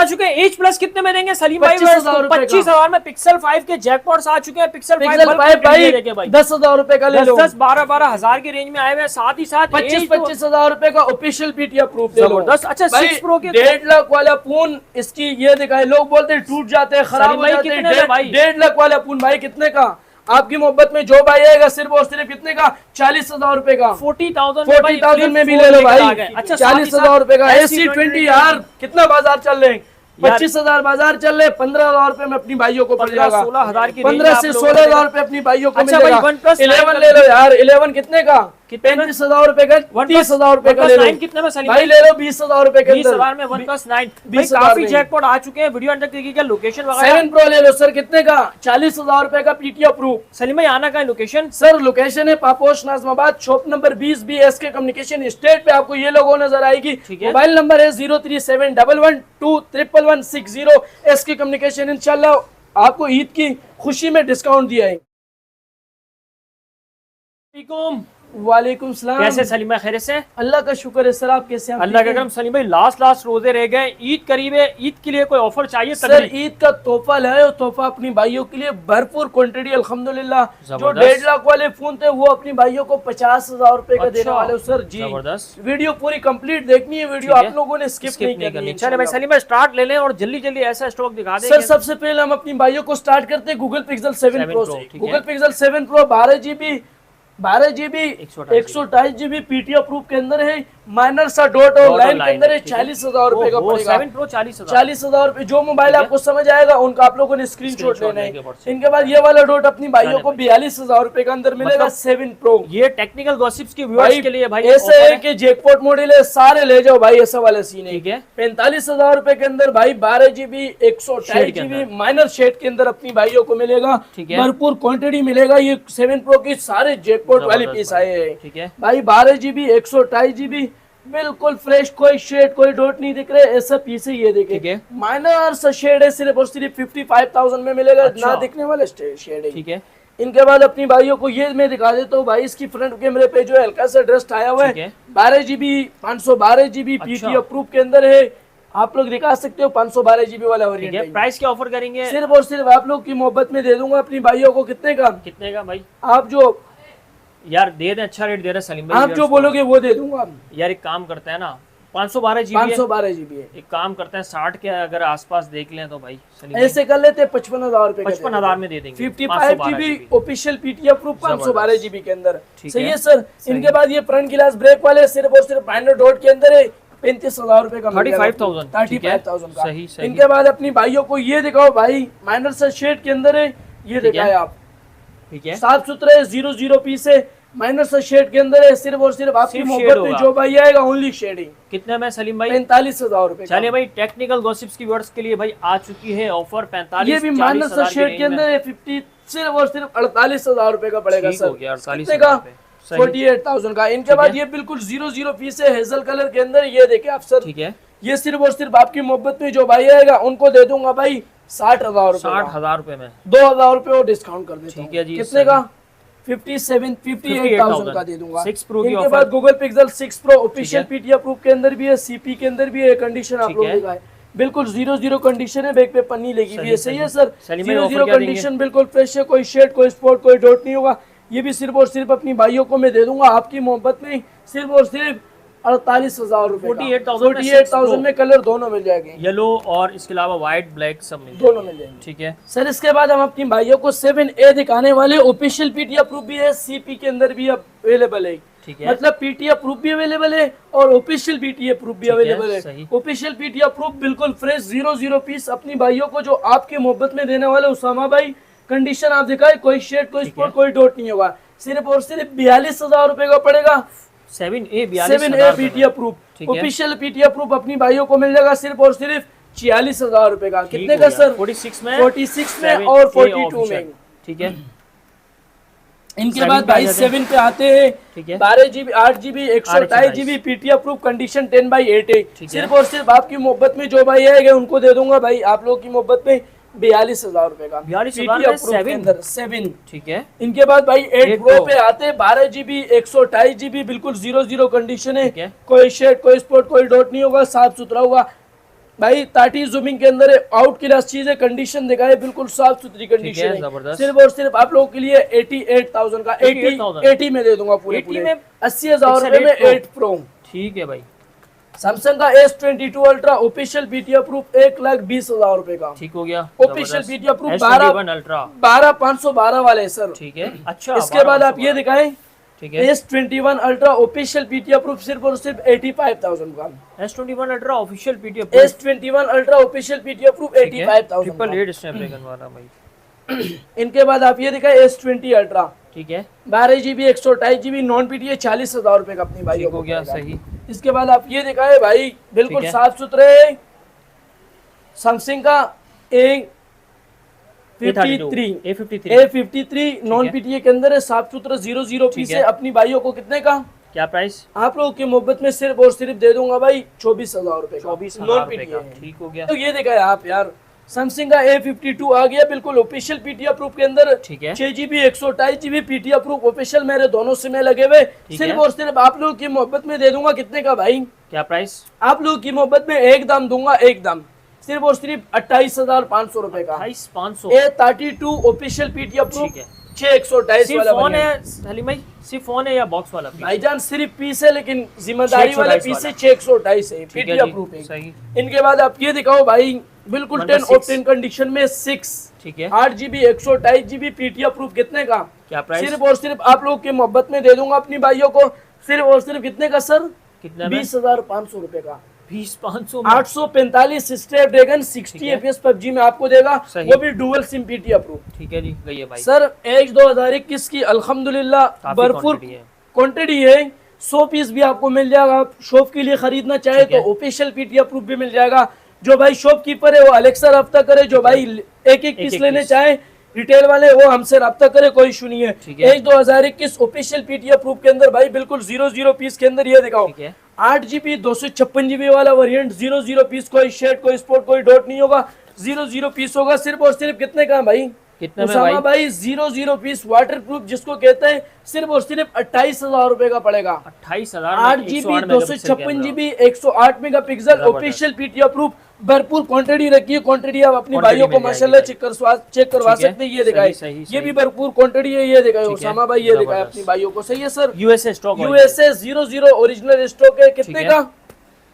चुके हैं। H plus कितने में देंगे सलीम भाई? 25,000 में पिक्सल 5 के जैकपॉट्स आ चुके हैं। पिक्सल 5 भाई 10,000 रुपए का ले लो, 10-12 हजार की रेंज में आए हुए हैं। साथ ही साथ 25,000 रुपए का ऑफिशियल पीटीआई प्रूफ ले लो। जबरदस्त। अच्छा 6 प्रो के 1.5 लाख वाला फोन, इसकी ये दिखाए, लोग बोलते हैं टूट जाते हैं, खराब हो जाते हैं। 1.5 लाख वाला फोन भाई कितने का? आपकी मोहब्बत में जो भाई आएगा सिर्फ और सिर्फ कितने का? 40,000 रुपए का। 40,000 में भी ले लो भाई। अच्छा 40,000 रुपए का AC20 यार, कितना बाजार चल रहे हैं? 25,000 बाजार चल रहे, 15,000 रुपए में अपनी भाइयों को पड़ जाएगा। 16,000 की 15 से 16,000 रुपए अपनी भाइयों को अच्छा मिलेगा। OnePlus 11 ले लो यार, 11 कितने का? 35,000 रुपए का, 30,000 रुपए का ले लो। कितने में सलीम भाई ले लो 20,000 रुपए के अंदर। 20,000 में OnePlus 9 काफी जैकपॉट आ चुके हैं। वीडियो अंडर देखिएगा। लोकेशन वगैरह 7 Pro ले लो सर, कितने का? 40,000 रुपए का पीटीआई प्रूफ। सलीम भाई आना का लोकेशन? सर लोकेशन है Paposh Najmabad, shop number 20 BSK communication state पे आपको ये लोगो नजर आएगी। मोबाइल नंबर है 0371112160 SK कम्युनिकेशन। इंशाल्लाह आपको ईद की खुशी में डिस्काउंट दिया है। वालेकुम सलाम। कैसे सलीम भाई? खैरियत से? अल्लाह का शुक्र है सर, आप कैसे हैं? अल्लाह का करम। सलीम भाई लास्ट रोजे रह गए, ईद करीब है, ईद के लिए कोई ऑफर चाहिए? सर ईद का तोहफा लाए हो, तोहफा अपनी भाइयों के लिए भरपूर क्वांटिटी अल्हम्दुलिल्लाह। जो 1.5 लाख वाले फोन थे वो अपनी भाइयों को 50,000 रुपए का देने वाले हो सर जी। जबरदस्त। वीडियो पूरी कंप्लीट देखनी है, वीडियो आप लोगों ने स्किप नहीं करनी। चलिए भाई सलीम भाई स्टार्ट ले लें और जल्दी ऐसा स्टॉक दिखा दें। सर सबसे पहले हम अपनी भाइयों को स्टार्ट करते हैं गूगल पिक्सल 7 Pro से। Google pixel 7 Pro 12GB 128GB PTI proof के अंदर है। माइनर सा डॉट और लाइन के अंदर है। 40,000 रुपए का पड़ेगा। 7 Pro 40,000 रुपए। जो मोबाइल आपको समझ आएगा उनका आप लोगों ने स्क्रीनशॉट लेना है। इनके बाद ये वाला डॉट अपनी भाइयों को 42,000 रुपए के अंदर मिलेगा। 7 Pro ये टेक्निकल गॉसिप्स के व्यूअर्स के लिए भाई ऐसे है कि जैकपॉट मॉडल है, सारे ले जाओ भाई, ऐसा वाला सीन है। 45,000 रुपए के अंदर भाई 12GB 128GB माइनर शेड के अंदर अपनी भाइयों को मिलेगा। भरपूर क्वांटिटी मिलेगा। ये 7 Pro की सारे जैकपॉट वाले पीस आए हैं भाई। 12GB 128GB बिल्कुल फ्रेश, कोई शेड कोई डॉट नहीं दिख रहे, ऐसा पीस है। ये देखे माइनर सा शेड है, सिर्फ और सिर्फ 55,000 में मिलेगा। ना दिखने वाले शेड है। ठीक है। इनके बाद अपनी भाइयों को ये मैं दिखा देता हूँ भाई, इसकी फ्रंट कैमरे पे जो हल्का सा डस्ट आया हुआ है। 12GB 512GB पीटीआई प्रूफ के अंदर है। आप लोग दिखा सकते हो 512GB वाला वेरिएंट। प्राइस क्या ऑफर करेंगे? सिर्फ और सिर्फ आप लोग की मोहब्बत में दे दूंगा अपनी भाइयों को। कितने का भाई? आप जो यार दे दें, अच्छा रेट दे रहे सलीम भाई। आप जो बोलोगे वो दे दूंगा। यार एक काम करते हैं ना, 512GB है। एक काम करते हैं 60 के अगर आसपास देख लें तो भाई ऐसे कर लेते हैं 55,000 रुपए 55,000 में दे देंगे। 55GB official PTI proof 512GB के अंदर। सही है सर। इनके बाद ये फ्रंट ग्लास ब्रेक वाले सिर्फ और सिर्फ माइनर डॉट के अंदर है। 35,000 रुपए का 35,000 का। इनके बाद अपनी भाइयों को ये दिखाओ भाई, माइनर सा शेड के अंदर है। ये दिखाए आप, ठीक है, साफ सुथरे 00 पीस है। माइनर सा शेड के अंदर है। सिर्फ और सिर्फ आपकी मोहब्बत में जो भाई आएगा ओनली शेडिंग। कितने में सलीम भाई? 45,000 रुपए। चलिए भाई टेक्निकल गॉसिप्स की व्यूअर्स के लिए भाई आ चुकी है ऑफर 45। ये भी माइनर सा शेड के अंदर है। 50 सिर्फ और सिर्फ 48,000 रुपए का पड़ेगा सर। 48,000 का। इनके बाद ये बिल्कुल 00 पीस है हेजल कलर के अंदर। ये देखे आप सर, ठीक है। ये सिर्फ और सिर्फ आपकी मोहब्बत में जो भाई आएगा उनको दे दूंगा भाई 60,000 रुपए। 60,000 रुपए में 2,000 रुपए और डिस्काउंट कर देता हूं। ठीक है जी। कितने का? 58,000 का दे दूंगा। 6 Pro इनके बाद Google pixel 6 Pro official PTI proof के अंदर भी है, सीपी के अंदर भी है। कंडीशन आप लोगों का है बिल्कुल 00 कंडीशन है। बैक पे पन्नी लगी हुई है। सही है सर। 00 कंडीशन बिल्कुल फ्रेश है। कोई शेड कोई स्पॉट कोई डॉट नहीं होगा। ये भी सिर्फ और सिर्फ अपनी भाइयों को मैं दे दूंगा आपकी मोहब्बत में। सिर्फ और सिर्फ 48,000 रुपए। 48,000 में कलर दोनों मिल जाएंगे, येलो और इसके अलावा व्हाइट ब्लैक सब दोनों मिल जाएंगे। ठीक है सर। इसके बाद हम अपनी भाइयों को 7A दिखाने वाले। ऑफिशियल पीटीआई प्रूफ भी है, सीपी के अंदर भी अवेलेबल है। ठीक है। मतलब पीटीआई प्रूफ भी अवेलेबल है और ऑफिशियल पीटीआई प्रूफ भी अवेलेबल है। ऑफिशियल पीटीआई प्रूफ बिल्कुल फ्रेश 00 पीस अपनी भाइयों को जो आपकी मोहब्बत में देने वाले उसामा भाई। कंडीशन आप दिखाए, कोई शेड कोई स्पॉट कोई डॉट नहीं होगा। सिर्फ और सिर्फ 42,000 रुपए का पड़ेगा। 7A PTI proof official PTI proof अपनी भाइयों को मिल जाएगा सिर्फ और सिर्फ 46,000 रुपए का। कितने का सर? 46 में और 42 में। ठीक है। इनके बाद भाई 7 पे आते हैं। 12GB 8GB 128GB PTI proof condition 10/8 है। सिर्फ और सिर्फ आपकी मोहब्बत में जो भाई आएगा उनको दे दूंगा भाई। आप लोगों की मोहब्बत में 42,000 रुपए का 7। ठीक है। इनके बाद भाई 8 Pro पे आते हैं। 12GB 128GB बिल्कुल 00 कंडीशन है। कोई शेड कोई स्पॉट कोई डॉट नहीं होगा, साफ सुथरा होगा। भाई 30 जूमिंग के अंदर आउट क्लास चीज है, कंडीशन दिखाए बिल्कुल साफ सुथरी कंडीशन है। जबरदस्त। सिर्फ और सिर्फ आप लोगों के लिए 88,000 का 80 में दे दूंगा पूरे 80 में 80,000 रुपए में 8 प्रो। ठीक है भाई। सैमसंग का S22 ultra official PT approve 1,20,000 रुपए का। ठीक हो गया। Official PT approve S21 ultra 12,512 वाले सर। ठीक है। अच्छा इसके बाद आप ये दिखाएं ठीक है। S21 ultra official PT approve सिर्फ और सिर्फ 85,000 का। S21 ultra official PT approve S21 ultra official PT approve 85,000 का। 888 स्नैपड्रैगन वाला भाई। इनके बाद आप ये दिखाएं S20 अल्ट्रा, ठीक है। 12 GB 128 GB नॉन पीटीए 40,000 रुपए का अपनी भाई हो गया सही। इसके बाद आप ये दिखाए भाई बिल्कुल ठीक है। साफ सुथरे सैमसंग का A53 नॉन पीटीए के अंदर है, साफ सुथरा 00 पीस है। अपनी भाइयों को कितने का क्या प्राइस? आप लोगों की मोहब्बत में सिर्फ और सिर्फ दे दूंगा भाई 24,000 रुपए। 24,000 रुपए का। ठीक हो गया। तो ये देखा है आप यार सैमसंग का A52 आ गया बिल्कुल ऑफिशियल पीटी अप्रूव के अंदर। ठीक है। 6 GB 128 GB PT approve official मेरे दोनों सिम लगे हुए। सिर्फ और सिर्फ आप लोगों की मोहब्बत में दे दूंगा कितने का भाई? क्या प्राइस? आप लोगों की मोहब्बत में एक दाम दूंगा, एक दाम सिर्फ और सिर्फ 28,500 रुपए का। 28,500 A32 ऑफिशियल पीटी अप्रूव 6128 वाला फोन है सलीम भाई, सिर्फ फोन है या बॉक्स वाला? भाईजान सिर्फ पीस है लेकिन जिम्मेदारी वाला पीस है 6128 है पीटी अप्रूव है। इनके बाद आप ये दिखाओ भाई बिल्कुल 10 ऑफ 10 कंडीशन में 6 ठीक है 8 GB 128 GB पीटी अप्रूव कितने का? क्या प्राइस? सिर्फ और सिर्फ आप लोग की मोहब्बत में दे दूंगा अपनी भाइयों को सिर्फ और सिर्फ कितने का सर? कितना? 20,500 रुपए का। 20,500 845 स्नैपड्रैगन 60 FPS PUBG में आपको देगा, वो भी डुअल सिम पीटी अप्रूव। ठीक है जी गई है भाई। सर Edge 2021 की अल्हम्दुलिल्लाह भरपूर क्वांटिटी है, 100 पीस भी आपको मिल जाएगा। शॉप के लिए खरीदना चाहे तो ऑफिशियल पीटी अप्रूव भी मिल जाएगा। जो भाई शॉपकीपर है वो अलेक्सा रब्ता करे, जो भाई एक एक पीस लेने चाहे रिटेल वाले वो हमसे रब्ता करे, कोई इशू नहीं है। Edge 2021 ऑफिशियल पीटी अप्रूव के अंदर भाई बिल्कुल 00 पीस के अंदर ये दिखाओ 8 GB 256 GB वाला वेरिएंट 00 पीस, कोई शेड कोई स्पॉट कोई डॉट नहीं होगा, 00 पीस होगा। सिर्फ और सिर्फ कितने का भाई? कितने में भाई 00 पीस वाटर प्रूफ जिसको कहते हैं सिर्फ और सिर्फ 28,000 रुपए का पड़ेगा। 28,000 8 GB 256 GB 108 megapixel official PT approve भरपूर क्वांटिटी रखी है। क्वांटिटी आप अपनी भाइयों को माशाल्लाह चेक करवा सकते हैं। ये दिखाए ये भी भरपूर क्वांटिटी है। ये दिखाए उसामा भाई, ये दिखाए अपनी भाइयों को। सही है sir. USA stock, USA 00 original stock है। कितने का?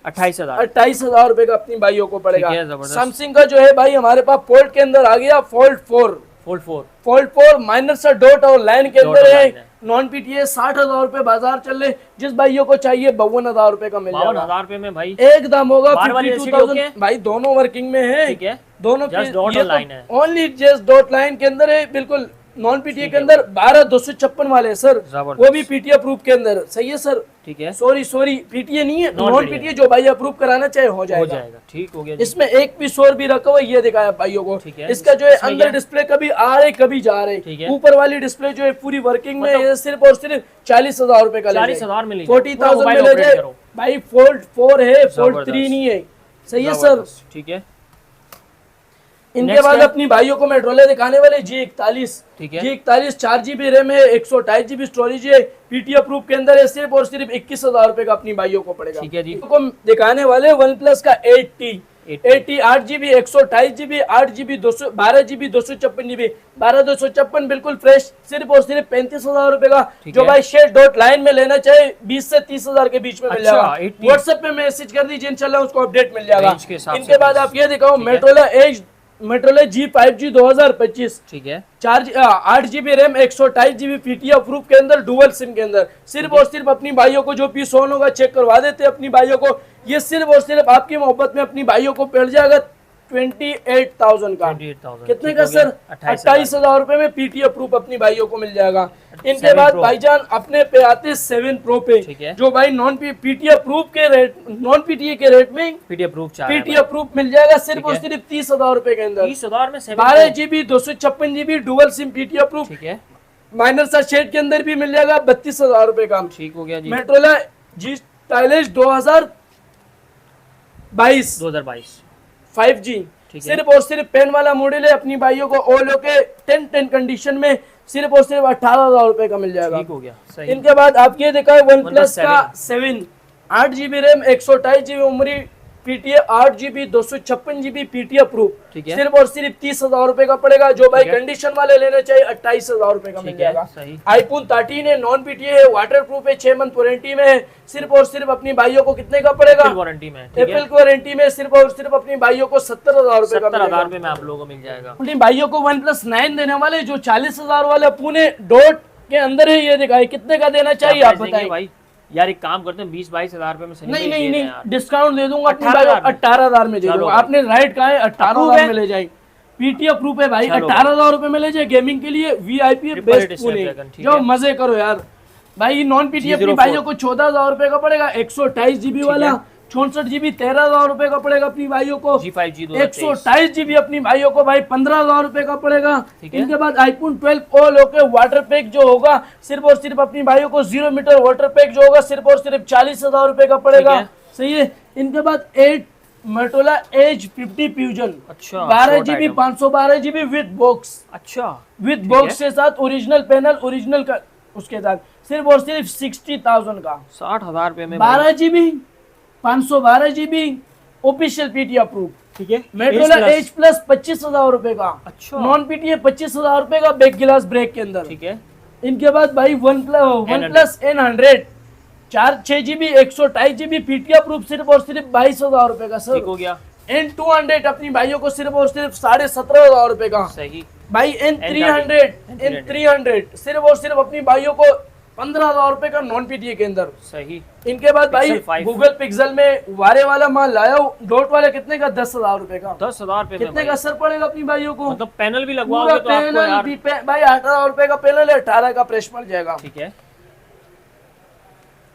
28,000 रुपए का अपनी भाइयों को पड़ेगा। सैमसंग का जो है भाई हमारे पास फोल्ड के अंदर आ गया फोल्ड 4 माइनर सा डॉट और लाइन के अंदर है। नॉन पीटीए 60,000 रुपए बाजार चल रहे। जिस भाइयों को चाहिए 52,000 रुपए का मिल जाएगा। 52,000 रुपए में भाई एक दाम होगा 52,000 भाई। दोनों वर्किंग में है, ठीक है। दोनों लाइन है, ओनली जस्ट डॉट लाइन के अंदर है। बिल्कुल नॉन पीटीए के अंदर 12,256 वाले सर, वो भी पीटीए अप्रूव के अंदर। सही है सर। ठीक है। सॉरी पीटीए नहीं है, नॉन पीटीए। जो भाई अप्रूव कराना चाहे हो जाएगा। ठीक हो गया। इसमें एक पीस और भी रखा हुआ ये दिखाया भाइयों को। इसका जो है अंदर डिस्प्ले कभी आ रहे कभी जा रहे। ऊपर वाली डिस्प्ले जो है पूरी वर्किंग में है। सिर्फ और सिर्फ 40,000 रुपए का 40,000 में 40,000 में ले जाए भाई। फोल्ड 4 है, फोल्ड 3 नहीं है। सही है सर। ठीक है। इनके बाद अपनी भाइयों को मेट्रोले दिखाने वाले G41 G41 4 GB रैम है, 128 GB स्टोरेज है, पीटी अप्रूव के अंदर है। सिर्फ और सिर्फ 21,000 रुपए का अपनी भाइयों को पड़ेगा। ठीक है जी। को दिखाने वाले वन प्लस का 80 8 GB 128 GB 8 GB 12 GB 256 GB 12,256 बिल्कुल फ्रेश। सिर्फ और सिर्फ 35,000 रुपए का। जो भाई शेड डॉट लाइन में लेना चाहे 20 से 30,000 के बीच में मिल जाएगा। व्हाट्सएप पे मैसेज कर दीजिए, इंशाल्लाह उसको अपडेट मिल जाएगा। इनके बाद आप ये दिखाओ मेट्रोले G5G 2025, ठीक है। 8 GB RAM 128 GB PT approve के अंदर डुअल सिम के अंदर। सिर्फ और सिर्फ अपनी भाइयों को जो पीस ऑन होगा चेक करवा देते अपनी भाइयों को। ये सिर्फ और सिर्फ आपकी मोहब्बत में अपनी भाइयों को पड़ जाएगा 28,000 का। कितने का सर? 28,000 रुपए में पीटी अप्रूव अपनी भाइयों को मिल जाएगा। इनके बाद भाईजान अपने पे आते 7 प्रो पे, जो भाई नॉन पीटी अप्रूव के रेट, नॉन पीटीए के रेट में पीटी अप्रूव मिल जाएगा। सिर्फ और सिर्फ 30,000 रुपए के अंदर 30,000 में 12 GB 256 GB dual SIM PT approve, ठीक है। माइनर सा शेड के अंदर भी मिल जाएगा 32,000 रुपए का। ठीक हो गया जी। मेट्रोला G stylish 2022 5G, सिर्फ और सिर्फ पेन वाला मॉडल है। अपनी भाइयों को ओलो के 10 कंडीशन में सिर्फ और सिर्फ 18,000 रुपए का मिल जाएगा। ठीक हो गया। सही। इनके बाद आप ये देखा है वन प्लस का 7 8 GB RAM 128 GB PTA 8 GB 256 GB PT approve, ठीक है। सिर्फ और सिर्फ 30,000 रुपए का पड़ेगा। जो भाई ठीक है। कंडीशन वाले लेने चाहिए 28,000 रुपए का मिल ठीक है, जाएगा। सही। आईफोन 13 है, नॉन पीटीए है, वाटर प्रूफ है, 6 मंथ वारंटी में है। सिर्फ और सिर्फ अपनी भाइयों को कितने का पड़ेगा? एप्पल वारंटी में, ठीक है। एप्पल वारंटी में सिर्फ और सिर्फ अपनी भाइयों को 70,000 रुपए का 70,000 मिलेगा। रुपए में आप लोगों को मिल जाएगा। अपनी भाइयों को OnePlus 9 देने वाले जो 40,000 वाला पुणे डॉट के अंदर है, ये दिखाए कितने का देना चाहिए आप बताइए भाई। यार एक काम करते हैं 20-22 हजार रुपए में सनी नहीं भाई नहीं दे दें नहीं, यार। डिस्काउंट दे दूंगा अपनी 18,000 भाइयों 18,000 में दे चलो दूंगा। भाई। आपने राइट कहा है, 18,000 है? में ले जाए। पीटी अप्रूव है भाई, चलो 18,000 रुपए में ले जाए गेमिंग के लिए। VIP Triple best 8 Pune, Snapdragon, ठीक जो है। मजे करो यार भाई। नॉन पीटी अपनी G04 भाइयों को 14,000 रुपए का पड़ेगा। 128 GB वाला 64 GB 13,000 रुपए का पड़ेगा अपनी भाइयों को। G5G 128 GB अपनी भाइयों को भाई 15,000 रुपए का पड़ेगा। ठीक है। इनके बाद iPhone 12 all okay water pack जो होगा सिर्फ और सिर्फ अपनी भाइयों को 0 मीटर वाटर पैक जो होगा सिर्फ और सिर्फ 40,000 रुपए का पड़ेगा। ठीक है। सही है। इनके बाद 8 मोटोला एज 50 फ्यूजन, अच्छा, 12 short GB item। 512 GB with box, अच्छा, विद बॉक्स के साथ ओरिजिनल पैनल ओरिजिनल का उसके साथ सिर्फ और सिर्फ 60,000 का। 60,000 रुपए में 12 GB 512 GB official PT approve, ठीक है। मेट्रोला एज प्लस 25,000 रुपए का। अच्छा। नॉन पीटीए 25,000 रुपए का बैक गिलास ब्रेक के अंदर। ठीक है। इनके बाद भाई one plus N100 6 GB 128 GB PT approve सिर्फ और सिर्फ 22,000 रुपए का ठीक सर। हो गया। N200 अपनी भाइयों को सिर्फ और सिर्फ 17,500 रुपए का। सही। भाई N300 सिर्फ और सिर्फ अपनी भाइयों को 15,000 रुपए का नॉन पीटीए के अंदर। सही। इनके बाद भाई Pixel 5 गूगल पिक्सल में वारे वाला माल लाया हूँ डॉट वाले कितने का 10,000 रुपए का। 10,000 रुपए में कितने भाई। का असर पड़ेगा अपनी भाइयों को? मतलब पैनल भी पूरा लगवाओगे तो आपको पैनल यार। भी भाई 18,000 रुपए का पैनल है, 18 का प्रेस मिल जाएगा। ठीक है।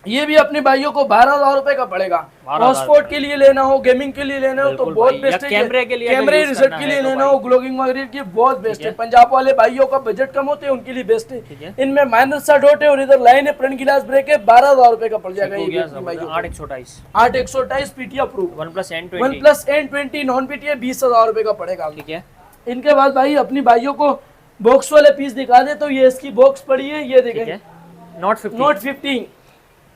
ये भी अपने भाइयों को 12,000 रुपए का पड़ेगा। 12,000 हॉटस्पॉट के लिए लेना हो, गेमिंग के लिए लेना हो तो बिल्कुल बहुत भाई, बेस्ट या है। कैमरे के लिए कैमरे अगर यूज रिजल्ट करना के है लिए तो लेना भाई। हो, ब्लॉगिंग वगैरह के बहुत बेस्ट ठीक है। है। पंजाब वाले भाइयों का बजट कम होते हैं उनके लिए बेस्ट ठीक है। है। इनमें माइनस सा डॉट है और इधर लाइन है, फ्रंट गिलास ब्रेक है, 12,000 रुपए का पड़ जाएगा। ठीक हो ये भी गया अपनी सब। भाइयों को। 8,128। 8,128 PT approve. OnePlus N20। OnePlus N20 non PT 20,000 रुपए का पड़ेगा। ठीक है। इनके बाद भाई अपनी भाइयों को बॉक्स वाले पीस दिखा दे तो ये इसकी बॉक्स पड़ी है, ये ठीक देखें है। Note 50। नोट 15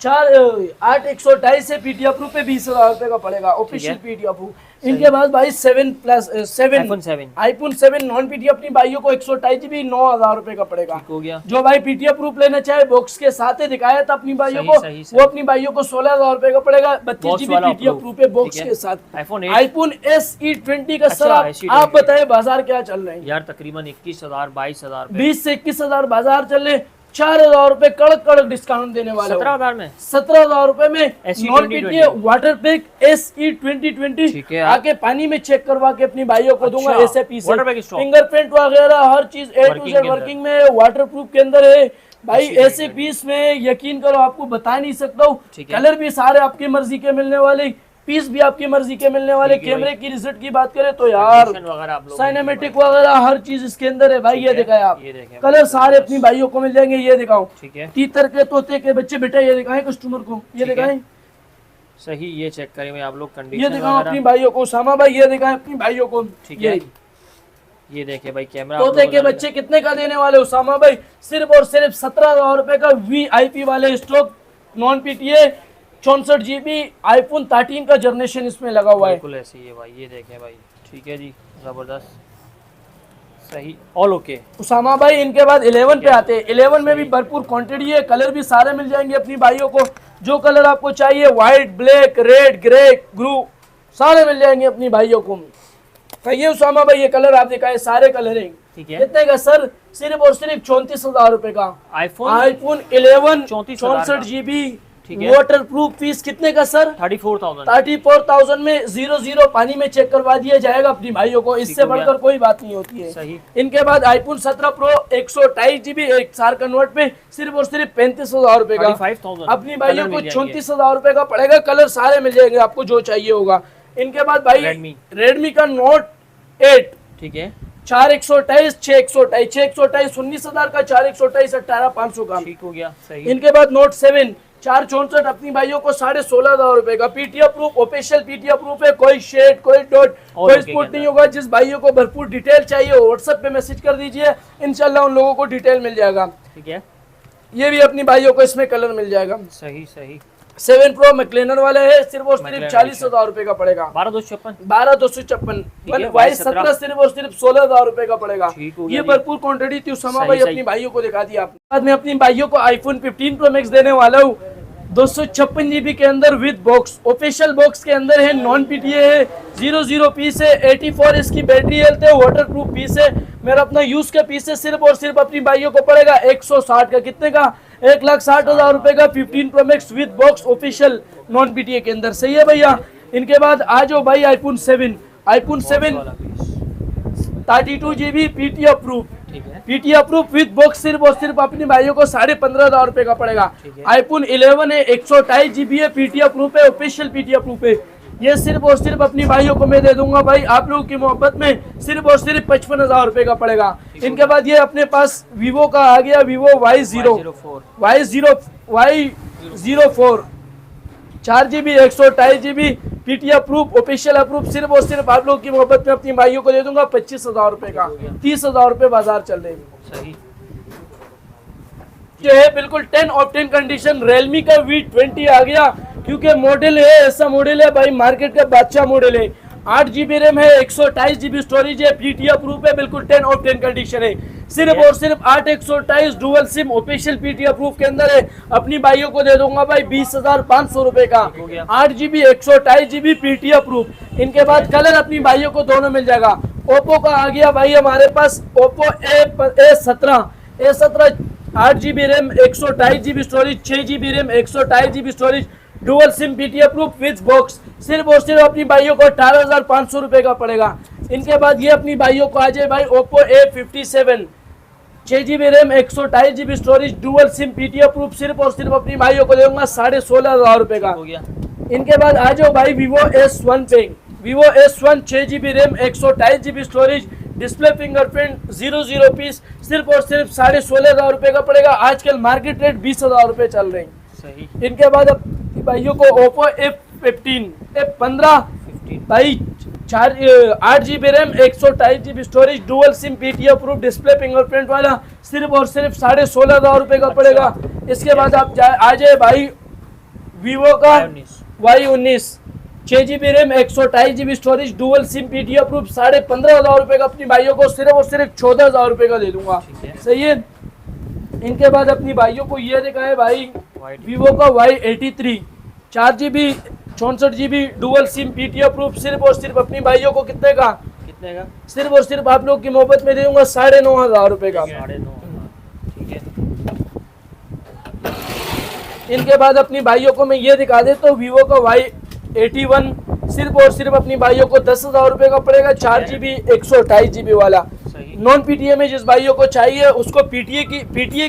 8,128 से पीटी अप्रूव पे 20,000 रुपए का पड़ेगा ऑफिशियल पीटी अप्रूव। इनके बाद भाई 7 iPhone 7। आईफोन 7 नॉन पीटी अपनी भाइयों को 128 GB 9,000 रुपए का पड़ेगा। ठीक हो गया। जो भाई पीटी अप्रूव लेना चाहे बॉक्स के साथ ही दिखाया था अपनी भाइयों सही, को, सही, सही। वो अपनी भाइयों को 16,000 रुपए का पड़ेगा। 32 Box GB वाला पीटी अप्रूव पे बॉक्स ठीक है। के साथ। iPhone 8। आईफोन SE20 का सर अच्छा, SE20 आप बताए बाजार क्या चल रहे हैं? यार तकरीबन 21,000 22,000 रुपए। 20 से 21,000 बाजार चल रहे, 4,000 रुपए कड़क कड़क डिस्काउंट देने वाले हो। 17,000 में 17,000 रुपए में SE20 non PTA water pack SE 2020 ठीक है। आके पानी में चेक करवा के अपनी भाइयों को दूंगा। अच्छा, ऐसे piece water pack stock। Fingerprint वगैरह हर चीज A to Working Z के वर्किंग में, वाटर प्रूफ के अंदर है भाई। SE20 ऐसे पीस में यकीन करो आपको बता नहीं सकता हूँ। ठीक है। कलर भी सारे आपकी मर्जी के मिलने वाले, पीस भी आपकी मर्जी के मिलने वाले। ठीक है कैमरे की रिजल्ट की बात करें तो यार Condition वगैरह आप लोग साइनेमेटिक वगैरह हर चीज इसके अंदर है भाई। ठीक ये है, दिखाए आप, ये देखें। कलर सारे अपनी भाइयों को मिल जाएंगे। ये दिखाओ ठीक है। तीतर के तोते के बच्चे बेटा, ये दिखाएं कस्टमर को, ये ठीक है। दिखाएं, सही। ये चेक करें भाई आप लोग ये कंडीशन दिखाओ अपनी वगैरह। भाइयों को। सामा भाई ये दिखाएं अपनी भाइयों को। ठीक ये है। ये देखे भाई कैमरा आप तोते लोग के बता बच्चे कितने का देने वाले हो सामा भाई? सिर्फ और सिर्फ 17,000 रुपए का VIP वाले stock non PTA 64 GB iPhone 13 का जनरेशन इसमें लगा हुआ है। बिल्कुल ऐसे ही है भाई। ये देखें भाई। ठीक है जी, जबरदस्त। सही, ऑल ओके। उसामा भाई इनके बाद 11 पे आते हैं। 11 में भी भरपूर क्वांटिटी है, कलर भी सारे मिल जाएंगे अपनी भाइयों को। जो कलर आपको चाहिए white, black, red, grey, blue सारे मिल जाएंगे अपनी भाइयों को। कहिए उसामा भाई ये कलर आप दिखाए, सारे कलर हैं। ठीक है। कितने का सर? सिर्फ और सिर्फ 34,000 रुपए का आईफोन आईफोन 11 34,000 64 GB ठीक है। वाटर प्रूफ पीस कितने का सर? 34,000। 34,000 में 0 पानी में चेक करवा दिया जाएगा अपनी भाइयों को। इससे हो गया। बढ़कर कोई बात नहीं होती है। सही। इनके बाद आईफोन 17 प्रो 128 GB एक सार कन्वर्ट पे सिर्फ और सिर्फ 35,000 रुपए का 35,000 अपनी भाइयों कलर को मिल जाएंगे। 34,000 रुपए का पड़ेगा। कलर सारे मिल जाएंगे आपको जो चाहिए होगा। इनके बाद भाई रेडमी का नोट 8 ठीक है। 4,128 6,128 6,128 19,000 का 4,128 18,500 का। ठीक हो गया। सही। इनके बाद नोट 7 464 अपनी भाइयों को 16,500 रुपए का PTA proof official PTA proof है। कोई शेड, कोई डॉट, कोई स्पॉट नहीं होगा। जिस भाइयों को भरपूर डिटेल चाहिए व्हाट्सएप पे मैसेज कर दीजिए, इंशाल्लाह उन लोगों को डिटेल मिल जाएगा। ठीक है। ये भी अपनी भाइयों को इसमें कलर मिल जाएगा। सही सही। 7 Pro मैक्लेनर वाला है, सिर्फ और सिर्फ 40,000 रुपए का पड़ेगा। 12,256 12,256 Y17 सिर्फ और सिर्फ 16,000 रुपए का पड़ेगा। ये भरपूर क्वांटिटी थी उसामा भाई, अपनी भाइयों को दिखा दिया। बाद में अपनी भाइयों को आईफोन 15 Pro Max देने वाला हूँ 256 GB के अंदर विद बॉक्स, ऑफिशियल बॉक्स के अंदर है, नॉन PTA है, 00 पीस है, 84 इसकी बैटरी हेल्थ है, वाटर प्रूफ पीस है, मेरा अपना यूज का पीस है। सिर्फ और सिर्फ अपनी भाइयों को पड़ेगा 160 का, कितने का? 1,60,000 रुपए का 15 Pro Max with box official non PTA के अंदर। सही है भैया। इनके बाद आ जाओ भाई iPhone 7 32 GB PTA approve, PTA approve with box, सिर्फ और सिर्फ अपने भाइयों को 15,500 रुपए का पड़ेगा। आईफोन 11 है, 128 GB है, PTA अप्रूव है, ऑफिशियल PTA अप्रूव है। ये सिर्फ और सिर्फ अपनी भाइयों को मैं दे दूंगा भाई आप लोगों की मोहब्बत में, सिर्फ और सिर्फ 55,000 रुपए का पड़ेगा। इनके बाद ये अपने पास वीवो का आ गया, Vivo Y04 4GB 128 GB PTA approve, official approve, सिर्फ और सिर्फ आप लोगों की मोहब्बत में अपनी भाइयों को दे दूंगा 25,000 रुपए का। 30,000 रुपए बाजार चल रहे हैं। सही जो है बिल्कुल 10 ऑफ 10 कंडीशन Realme का V20 आ गया, क्योंकि मॉडल है ऐसा मॉडल है भाई, मार्केट का बादशाह मॉडल है। 8 GB रैम है, 128 GB स्टोरेज है, PTA अप्रूव है, बिल्कुल 10 ऑफ 10 कंडीशन है। सिर्फ और सिर्फ 8 128 dual SIM official PTA approve के अंदर है। अपनी भाइयों को दे दूंगा भाई 20,500 रुपए का। 8 GB 128 GB PTA अप्रूव। इनके बाद कलर अपनी भाइयों को दोनों मिल जाएगा। ओप्पो का आ गया भाई हमारे पास, Oppo A17 8 GB RAM 128 GB storage, 6 GB RAM 128 GB storage, dual SIM PTA approve with box, सिर्फ और सिर्फ अपनी भाइयों को 18,500 रुपए का पड़ेगा। इनके बाद ये अपनी भाइयों को आ जाए भाई Oppo A57 6 GB RAM 128 GB storage, dual SIM PTA approve, सिर्फ और सिर्फ अपनी भाइयों को दूंगा 16,500 रुपए का। इनके बाद आ जाओ भाई वीवो S1 पे, Vivo S1 6 GB RAM 128 GB storage, display fingerprint, 00 piece, सिर्फ और सिर्फ 16,500 रुपए का पड़ेगा। आजकल मार्केट रेट 20,000 रुपए चल रहे हैं। सही। इनके बाद भाइयों को ओप्पो F15 भाई 8 GB RAM 128 GB storage, dual SIM PTA approve, display fingerprint वाला, सिर्फ और सिर्फ 16,500 रुपए का पड़ेगा। इसके बाद आप आ जाए भाई वीवो का Y19 6 GB RAM 128 GB storage, dual SIM PTA approve, 15,500 रुपए का अपनी भाइयों को सिर्फ और सिर्फ 14,000 रुपए का दे दूंगा। सही है। इनके बाद अपनी भाइयों को ये देखा है भाई वीवो का Y83 4 GB 64 GB dual SIM PTA approve, सिर्फ और सिर्फ अपनी भाइयों को कितने का? सिर्फ और सिर्फ आप लोग की मोहब्बत में दे दूंगा 9,500 रुपए का। ठीक है। इनके बाद अपनी भाइयों को मैं ये दिखा देता हूँ वीवो का Y81 सिर्फ और सिर्फ अपनी भाइयों को 10,000 रुपए का पड़ेगा, 4 GB 128 GB वाला। नॉन PTA में जिस भाइयों को चाहिए उसको PTA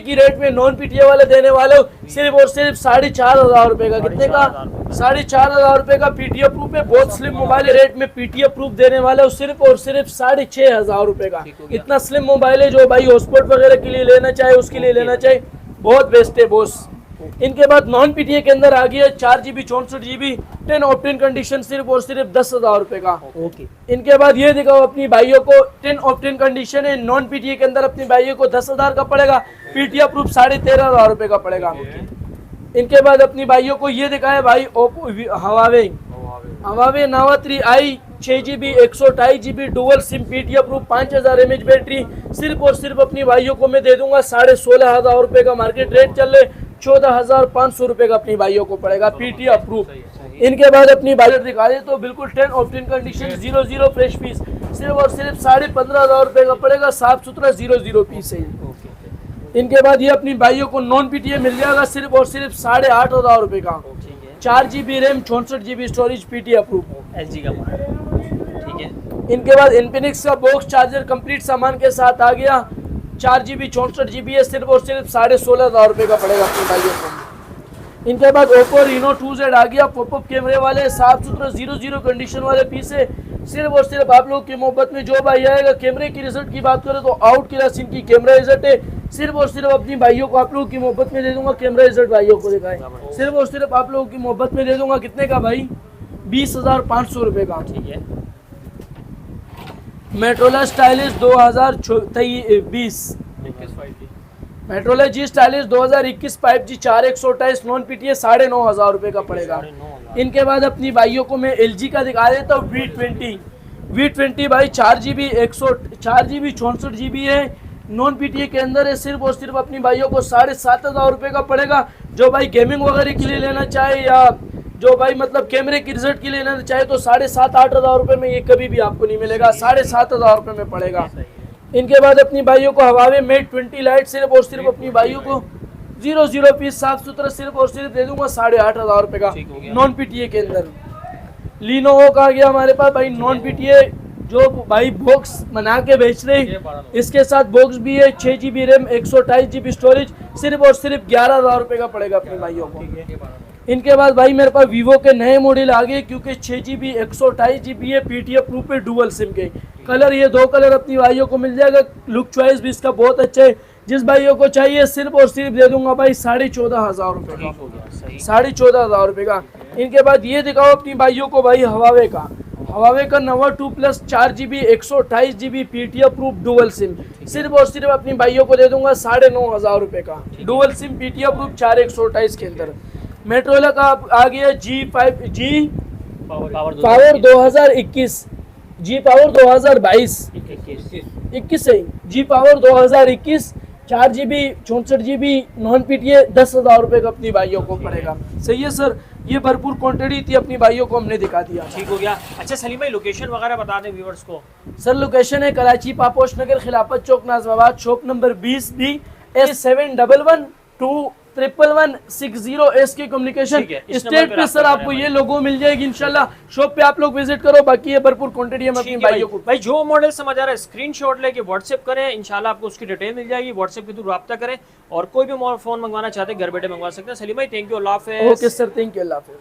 की रेट में नॉन PTA वाला देने वाले हो, सिर्फ और सिर्फ 4,500 रुपए का। कितने का? 4,500 रुपए का PTA अप्रूव है। बहुत स्लिम मोबाइल रेट में PTA अप्रूव देने वाले हो, सिर्फ और सिर्फ 6,500 रुपए का। इतना स्लिम मोबाइल है, जो भाई हॉटस्पॉट वगैरह के लिए लेना चाहे उसके लिए लेना चाहे, बहुत बेस्ट है बॉस। इनके बाद नॉन PTA के अंदर आ गया 4 GB 64 GB 10 ऑफ 10 कंडीशन, सिर्फ और सिर्फ 10,000 रुपए का। ओके। इनके बाद ये दिखाओ अपनी भाइयों को 10 ऑफ 10 कंडीशन है, नॉन PTA के अंदर अपनी भाइयों को 10,000 का पड़ेगा, PTA अप्रूव 13,500 रुपए का पड़ेगा। इनके बाद अपनी भाइयों को ये दिखाया भाई ओप्पो हवावे नावा 3i 6 GB 128 GB dual SIM PTA approve, 5,000 mAh battery, सिर्फ और सिर्फ अपनी भाइयों को मैं दे दूंगा 16,500 रुपए का। मार्केट रेट चल रहे 14,500 रुपए का अपनी भाइयों को पड़ेगा, PTA अप्रूव। इनके बाद अपनी भाइयों दिखा दे तो बिल्कुल 10 ऑफ 10 कंडीशन 00 फ्रेश पीस, सिर्फ और सिर्फ 15,500 रुपए का पड़ेगा, साफ सुथरा 00 पीस है। इनके बाद ये अपनी भाइयों को नॉन PTA मिल जाएगा, सिर्फ और सिर्फ 8,500 रुपए का, 4 GB RAM 64 GB storage, PTA approve, LG का मॉडल। ठीक है। इनके बाद इन्फिनिक्स का बॉक्स चार्जर कंप्लीट सामान के साथ आ गया, 4 GB 64 GB है, सिर्फ और सिर्फ 16,500 रुपए का पड़ेगा अपने भाइयों को। इनके बाद ओप्पो Reno 2Z आ गया, पॉपअप कैमरे वाले, साफ सुथरा 00 कंडीशन वाले पीस है, सिर्फ और सिर्फ आप लोग की मोहब्बत में जो भाई आएगा। कैमरे की रिजल्ट की बात करें तो आउट क्लास इनकी कैमरा रिजल्ट है, सिर्फ और सिर्फ अपनी भाइयों को आप लोगों की मोहब्बत में दे दूंगा। कैमरा रिजल्ट भाइयों को दिखाए, सिर्फ और सिर्फ आप लोगों की मोहब्बत में दे दूंगा। कितने का भाई? 20,500 रुपए का। ठीक है। मेट्रोला स्टाइलिश 2020 मेट्रोला जी स्टाइलिश 2021 5G 4 128 नॉन पीटीए 9,500 रुपए का पड़ेगा। 9,500। इनके बाद अपनी भाइयों को मैं LG का दिखा देता हूँ V20 भाई 4GB 4GB 64GB है, नॉन पीटीए के अंदर है। सिर्फ और सिर्फ अपनी भाइयों को 7,500 रुपए का पड़ेगा। जो भाई गेमिंग वगैरह के लिए लेना चाहे या जो भाई मतलब कैमरे की रिजल्ट के लिए लेना चाहे तो 7,500-8,000 रुपए में ये कभी भी आपको नहीं मिलेगा, 7,500 रुपए में पड़ेगा। इनके बाद अपनी भाइयों को हवावे मेट 20 लाइट सिर्फ और सिर्फ अपनी भाइयों को 00 पीस साफ सुथरा सिर्फ और सिर्फ दे दूंगा 8,500 रुपए का नॉन पीटीए के अंदर। लीनोवो का आ गया हमारे पास भाई नॉन पीटीए जो भाई बॉक्स बना के बेच रहे हैं, इसके साथ बॉक्स भी है, 6GB रैम 128GB स्टोरेज सिर्फ और सिर्फ 11,000 रुपए का पड़ेगा अपने भाइयों को। इनके बाद भाई मेरे पास वीवो के नए मॉडल आ गए क्योंकि 6GB 128GB है, पीटीए प्रूफ है, डुअल सिम के कलर, ये 2 कलर अपनी भाइयों को मिल जाएगा। लुक चॉइस भी इसका बहुत अच्छा है। जिस भाइयों को चाहिए सिर्फ और सिर्फ दे दूंगा भाई 14,500 रुपए का, 14,500 रुपए का। इनके बाद ये दिखाओ अपनी भाइयों को भाई हवावे का नवा 2+ 4GB 128GB PTA proof dual SIM सिर्फ और सिर्फ अपनी भाइयों को दे दूंगा 9,500 रुपए का डुअल सिम पीटीए प्रूफ 4 128 के अंदर। मेट्रोला का आ गया G5G पावर 2021 G पावर 2022 21 है G power 2021 4GB 64GB non PTA 10,000 रुपए का अपनी भाइयों को पड़ेगा। सही है सर, ये भरपूर क्वांटिटी थी अपनी भाइयों को हमने दिखा दिया। ठीक हो गया। अच्छा सलीम भाई लोकेशन वगैरह बता दें व्यूअर्स को। सर लोकेशन है कराची पापोश नगर खिलाफत चौक Najmabad shop number 20B S71112116 की कम्युनिकेशन स्टेट पे सर आपको ये लोगो मिल जाएगी इंशाल्लाह। शॉप पे आप लोग विजिट करो, बाकी ये भरपूर क्वांटिटी हम अपनी भाइयों को। भाई जो मॉडल समझ आ रहा है स्क्रीनशॉट लेके व्हाट्सएप करें, इंशाल्लाह आपको उसकी डिटेल मिल जाएगी। व्हाट्सएप के थ्रू रब्ता करें और कोई भी फोन मंगवाना चाहते हैं घर बैठे मंगवा सकते हैं। सलीम भाई थैंक यू, अल्लाह हाफिज़। ओके सर, थैंक यू, अल्लाह हाफिज़।